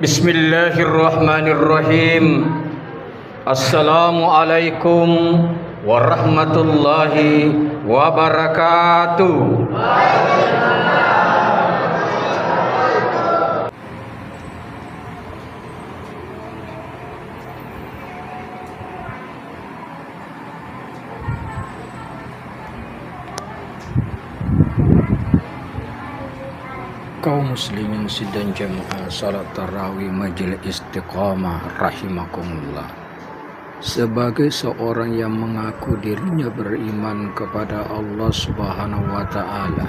Bismillahirrahmanirrahim. Assalamualaikum warahmatullahi wabarakatuh. Kaum muslimin sidang jamaah salat tarawih majelis istiqamah rahimakumullah. Sebagai seorang yang mengaku dirinya beriman kepada Allah Subhanahu wa taala,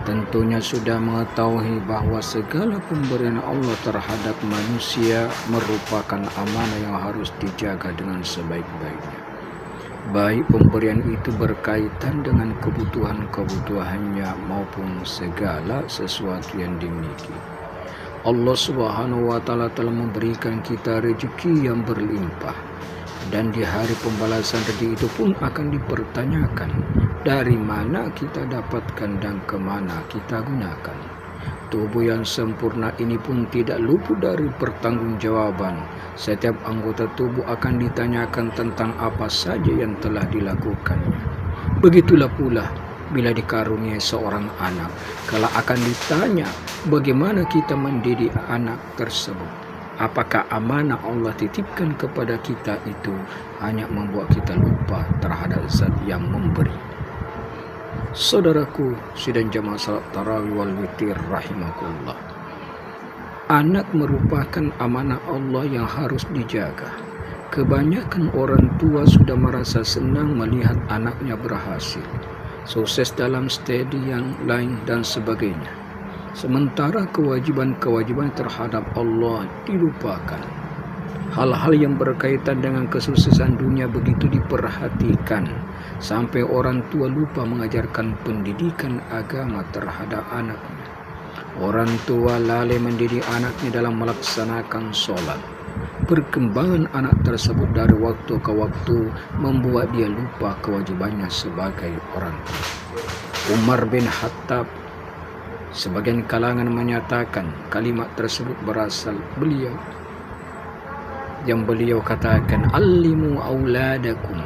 tentunya sudah mengetahui bahwa segala pemberian Allah terhadap manusia merupakan amanah yang harus dijaga dengan sebaik-baiknya. Baik pemberian itu berkaitan dengan kebutuhan-kebutuhannya maupun segala sesuatu yang dimiliki. Allah Subhanahu wa taala telah memberikan kita rezeki yang berlimpah, dan di hari pembalasan rezeki itu pun akan dipertanyakan dari mana kita dapatkan dan kemana kita gunakan. Tubuh yang sempurna ini pun tidak luput dari pertanggungjawaban. Setiap anggota tubuh akan ditanyakan tentang apa saja yang telah dilakukannya. Begitulah pula bila dikaruniai seorang anak, kala akan ditanya bagaimana kita mendidik anak tersebut. Apakah amanah Allah titipkan kepada kita itu hanya membuat kita lupa terhadap zat yang memberi. Saudaraku sidang jamaah salat tarawih wal witir rahimakumullah. Anak merupakan amanah Allah yang harus dijaga. Kebanyakan orang tua sudah merasa senang melihat anaknya berhasil, sukses dalam studi yang lain dan sebagainya. Sementara kewajiban-kewajiban terhadap Allah dilupakan. Hal-hal yang berkaitan dengan kesuksesan dunia begitu diperhatikan, sampai orang tua lupa mengajarkan pendidikan agama terhadap anaknya. Orang tua lalai mendidik anaknya dalam melaksanakan sholat. Perkembangan anak tersebut dari waktu ke waktu membuat dia lupa kewajibannya sebagai orang tua. Umar bin Khattab, sebagian kalangan menyatakan kalimat tersebut berasal beliau katakan, "Allimu auladakum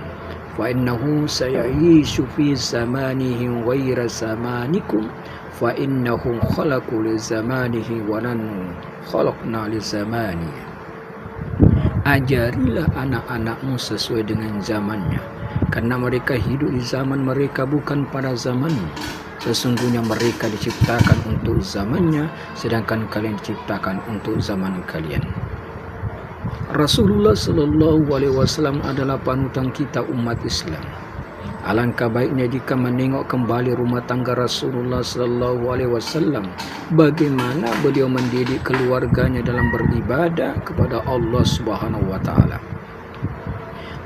fa innahu sayishu fi zamanihim ghaira zamanikum fa innahum khalaqu li zamanihi wa nahnu khalaqna li zamani." Ajarilah anak-anakmu sesuai dengan zamannya, karena mereka hidup di zaman mereka, bukan pada zamanmu. Sesungguhnya mereka diciptakan untuk zamannya, sedangkan kalian diciptakan untuk zaman kalian. Rasulullah Sallallahu Alaihi Wasallam adalah panutan kita umat Islam. Alangkah baiknya jika menengok kembali rumah tangga Rasulullah Sallallahu Alaihi Wasallam, bagaimana beliau mendidik keluarganya dalam beribadah kepada Allah Subhanahu Wa Taala.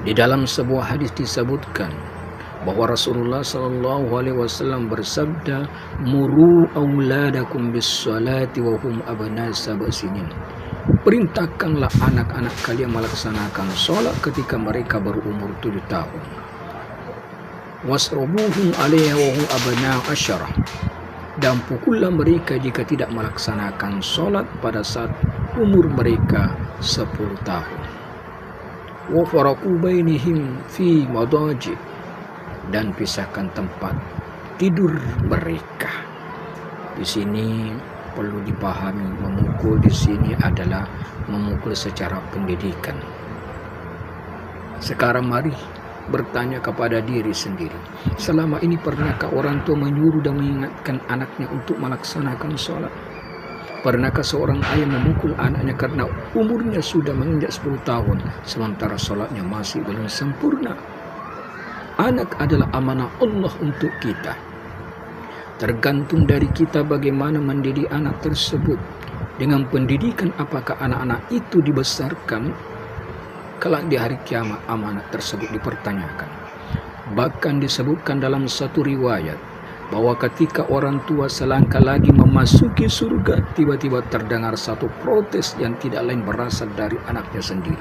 Di dalam sebuah hadis disebutkan bahwa Rasulullah Sallallahu Alaihi Wasallam bersabda, "Muru auladakum bis salati wa hum abna sab'a sinin." Perintahkanlah anak-anak kalian melaksanakan sholat ketika mereka berumur 7 tahun. Wasrobuhum alaiha wa hum abna asyarah. Dan pukullah mereka jika tidak melaksanakan sholat pada saat umur mereka 10 tahun. Wa faraqu bainihim fi madaji. Dan pisahkan tempat tidur mereka. Di sini perlu dipahami, memukul di sini adalah memukul secara pendidikan. Sekarang mari bertanya kepada diri sendiri, selama ini pernahkah orang tua menyuruh dan mengingatkan anaknya untuk melaksanakan sholat? Pernahkah seorang ayah memukul anaknya karena umurnya sudah menginjak 10 tahun sementara sholatnya masih belum sempurna? Anak adalah amanah Allah untuk kita. Tergantung dari kita bagaimana mendidik anak tersebut. Dengan pendidikan apakah anak-anak itu dibesarkan, kelak di hari kiamat amanat tersebut dipertanyakan. Bahkan disebutkan dalam satu riwayat bahwa ketika orang tua selangkah lagi memasuki surga, tiba-tiba terdengar satu protes yang tidak lain berasal dari anaknya sendiri.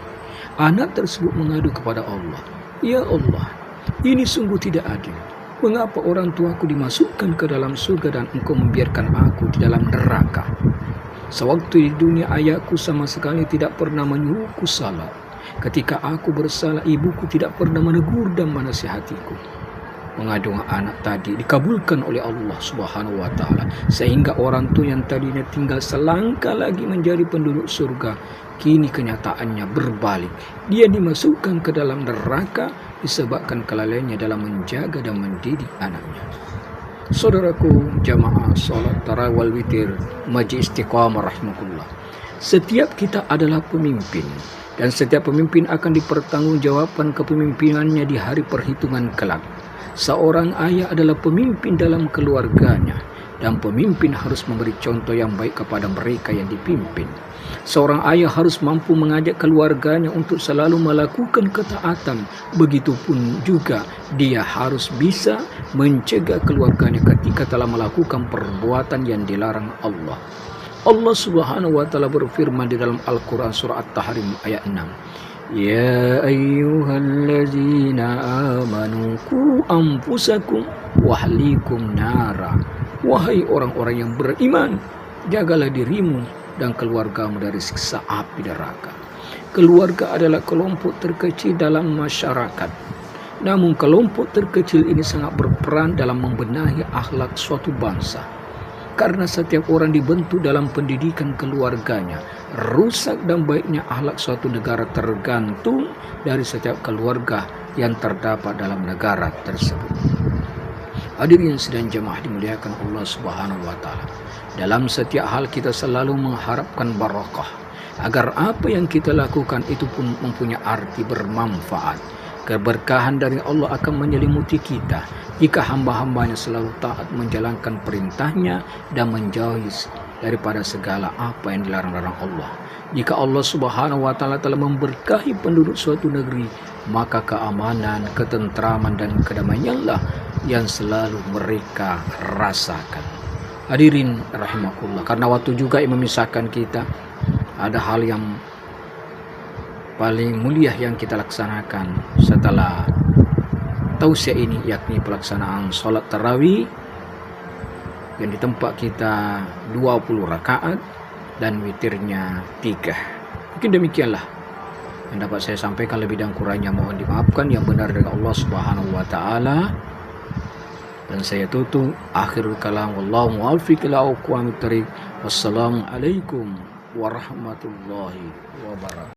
Anak tersebut mengadu kepada Allah, "Ya Allah, ini sungguh tidak adil. Mengapa orang tuaku dimasukkan ke dalam surga dan engkau membiarkan aku di dalam neraka?" Sewaktu di dunia ayahku sama sekali tidak pernah menyuruhku salat. Ketika aku bersalah, ibuku tidak pernah menegur dan menasihatiku. Mengandung anak tadi dikabulkan oleh Allah Subhanahu wa taala, sehingga orang tua yang tadinya tinggal selangkah lagi menjadi penduduk surga, kini kenyataannya berbalik. Dia dimasukkan ke dalam neraka disebabkan kelalaiannya dalam menjaga dan mendidik anaknya. Saudaraku jamaah salat tarawih wal witir Majlis Istiqamah rahimakumullah. Setiap kita adalah pemimpin, dan setiap pemimpin akan dipertanggungjawabkan kepemimpinannya di hari perhitungan kelak. Seorang ayah adalah pemimpin dalam keluarganya, dan pemimpin harus memberi contoh yang baik kepada mereka yang dipimpin. Seorang ayah harus mampu mengajak keluarganya untuk selalu melakukan ketaatan. Begitupun juga dia harus bisa mencegah keluarganya ketika telah melakukan perbuatan yang dilarang Allah. Allah Subhanahu wa taala berfirman di dalam Al-Qur'an surah At-Tahrim ayat 6. Ya ayyuhallazina amanu qu anfusakum wa ahlikum nara. Wahai orang-orang yang beriman, jagalah dirimu dan keluargamu dari siksa api neraka. Keluarga adalah kelompok terkecil dalam masyarakat. Namun kelompok terkecil ini sangat berperan dalam membenahi akhlak suatu bangsa. Karena setiap orang dibentuk dalam pendidikan keluarganya, rusak dan baiknya akhlak suatu negara tergantung dari setiap keluarga yang terdapat dalam negara tersebut. Hadirin sedang jemaah dimuliakan Allah Subhanahu wa taala. Dalam setiap hal kita selalu mengharapkan barakah, agar apa yang kita lakukan itu pun mempunyai arti bermanfaat. Keberkahan dari Allah akan menyelimuti kita jika hamba-hambanya selalu taat menjalankan perintahnya dan menjauhi daripada segala apa yang dilarang-larang Allah. Jika Allah Subhanahu wa taala telah memberkahi penduduk suatu negeri, maka keamanan, ketentraman dan kedamaianlah yang selalu mereka rasakan. Hadirin rahimakumullah, karena waktu juga yang memisahkan kita, ada hal yang paling mulia yang kita laksanakan setelah tausiah ini, yakni pelaksanaan sholat tarawih yang di tempat kita 20 rakaat dan witirnya 3. Mungkin demikianlah yang dapat saya sampaikan, lebih dan kurangnya mohon dimaafkan. Yang benar dari Allah Subhanahu wa taala. Dan saya tutup akhirul kalam, wallahu muwaffiq ila aqwamit thariq. Wassalamualaikum warahmatullahi wabarakatuh.